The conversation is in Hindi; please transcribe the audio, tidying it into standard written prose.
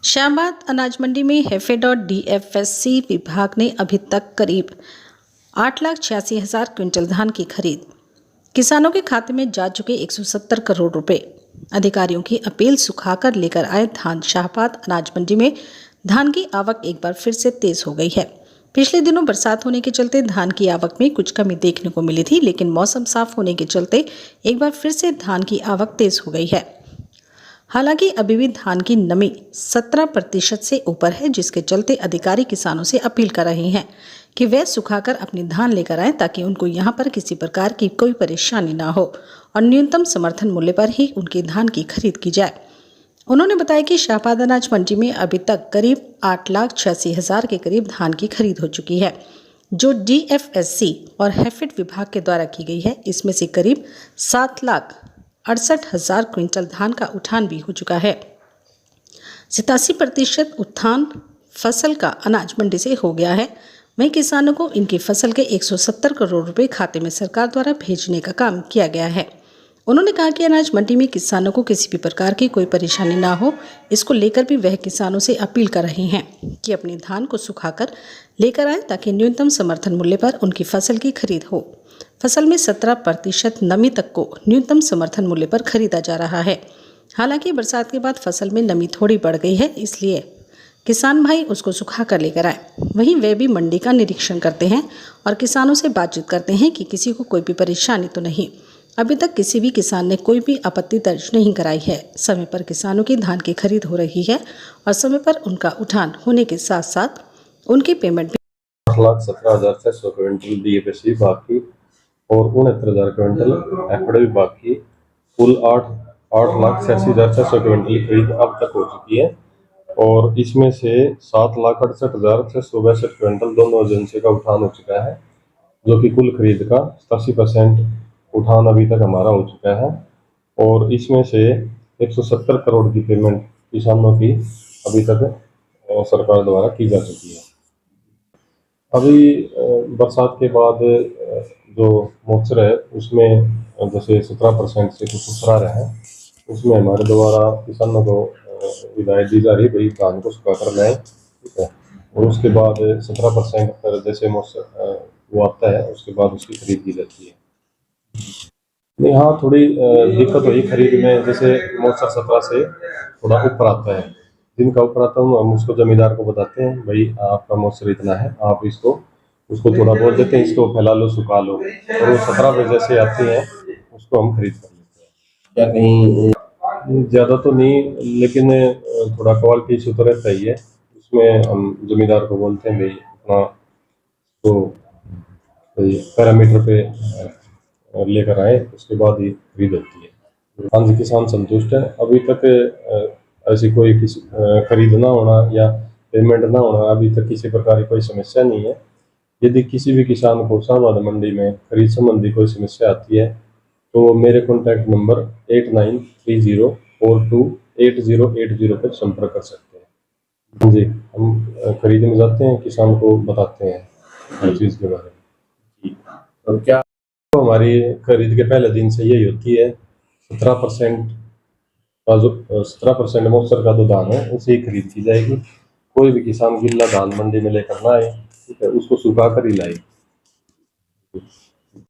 शाहबाद अनाज मंडी में हैफेड और डीएफएससी विभाग ने अभी तक करीब 8,86,000 क्विंटल धान की खरीद किसानों के खाते में जा चुके 170 करोड़ रुपए। अधिकारियों की अपील सुखाकर लेकर आए धान। शाहबाद अनाज मंडी में धान की आवक एक बार फिर से तेज हो गई है। पिछले दिनों बरसात होने के चलते धान की आवक में कुछ कमी देखने को मिली थी, लेकिन मौसम साफ होने के चलते एक बार फिर से धान की आवक तेज हो गई है। हालांकि अभी भी धान की नमी 17% से ऊपर है, जिसके चलते अधिकारी किसानों से अपील कर रहे हैं कि वे सुखाकर अपनी धान लेकर आएं, ताकि उनको यहां पर किसी प्रकार की कोई परेशानी ना हो और न्यूनतम समर्थन मूल्य पर ही उनकी धान की खरीद की जाए। उन्होंने बताया कि शाहबाद अनाज मंडी में अभी तक करीब 8,86,000 के करीब धान की खरीद हो चुकी है, जो डीएफएससी और हैफेड विभाग के द्वारा की गई है। इसमें से करीब 7,68,000 क्विंटल धान का उठान भी हो चुका है। 87% उत्थान फसल का अनाज मंडी से हो गया है। वहीं किसानों को इनकी फसल के 170 करोड़ रुपए खाते में सरकार द्वारा भेजने का काम किया गया है। उन्होंने कहा कि अनाज मंडी में किसानों को किसी भी प्रकार की कोई परेशानी ना हो, इसको लेकर भी वह किसानों से अपील कर रहे हैं कि अपनी धान को सुखाकर लेकर आए, ताकि न्यूनतम समर्थन मूल्य पर उनकी फसल की खरीद हो। फसल में 17% नमी तक को न्यूनतम समर्थन मूल्य पर खरीदा जा रहा है। हालांकि बरसात के बाद फसल में नमी थोड़ी बढ़ गई है, इसलिए किसान भाई उसको सुखा कर लेकर आए। वहीं वे भी मंडी का निरीक्षण करते हैं और किसानों से बातचीत करते हैं कि किसी को कोई भी परेशानी तो नहीं। अभी तक किसी भी किसान ने कोई भी आपत्ति दर्ज नहीं कराई है। समय पर किसानों की धान की खरीद हो रही है और समय पर उनका उठान होने के साथ साथ उनकी पेमेंट भी 8,17,600 क्विंटल डीएफएससी बाकी और 69,000 क्विंटल एफएड भी बाकी, कुल 8,86,600 क्विंटल की खरीद अब तक हो चुकी है। और इसमें से 7,68,662 क्विंटल दोनों एजेंसी का उठान हो चुका है, जो कि कुल खरीद का 87% उठान अभी तक हमारा हो चुका है। और इसमें से 170 करोड़ की पेमेंट किसानों की अभी तक सरकार द्वारा की जा चुकी है। अभी बरसात के बाद जो मॉइस्चर है उसमें जैसे 17% से कुछ उतरा रहा है, उसमें हमारे द्वारा किसानों को हिदायत दी जा रही है भाई धान को सुखा कर लाएं, ठीक है। और उसके बाद 17% पर जैसे मॉइस्चर वो आता है, उसके बाद उसकी खरीद की जाती है। यहाँ थोड़ी दिक्कत हुई खरीद में, जैसे मॉइस्चर 17 से थोड़ा ऊपर आता है, जिनका ऊपर आता हूँ हम उसको जमींदार को बताते हैं भाई आपका मॉइस्चर इतना है, आप उसको थोड़ा बोल देते हैं इसको फैला लो सुखा लो, और वो 17 पे जैसे आती है उसको हम खरीद कर लेते हैं। क्या कहीं ज़्यादा तो नहीं, लेकिन थोड़ा क्वालिटी इशू तो रहता ही है। उसमें हम जमींदार को बोलते हैं भाई अपना तो पैरामीटर पे लेकर आए, उसके बाद ही खरीद होती है। हाँ जी, किसान संतुष्ट है। अभी तक ऐसी कोई खरीद ना होना या पेमेंट ना होना, अभी तक किसी प्रकार की कोई समस्या नहीं है। यदि किसी भी किसान को शाहबाद मंडी में खरीद संबंधी कोई समस्या आती है तो मेरे कॉन्टैक्ट नंबर 8930428080 पर संपर्क कर सकते हैं। जी, हम खरीद में जाते हैं, किसान को बताते हैं हर चीज़ के बारे में। और क्या तो हमारी खरीद के पहले दिन से यही होती है, 17% का जो 17% मॉइस्चर का जो धान है उसे ही खरीद की जाएगी। कोई भी किसान गिल्ला धान मंडी में लेकर ना आए, ठीक है, उसको सुखा कर ही लाए।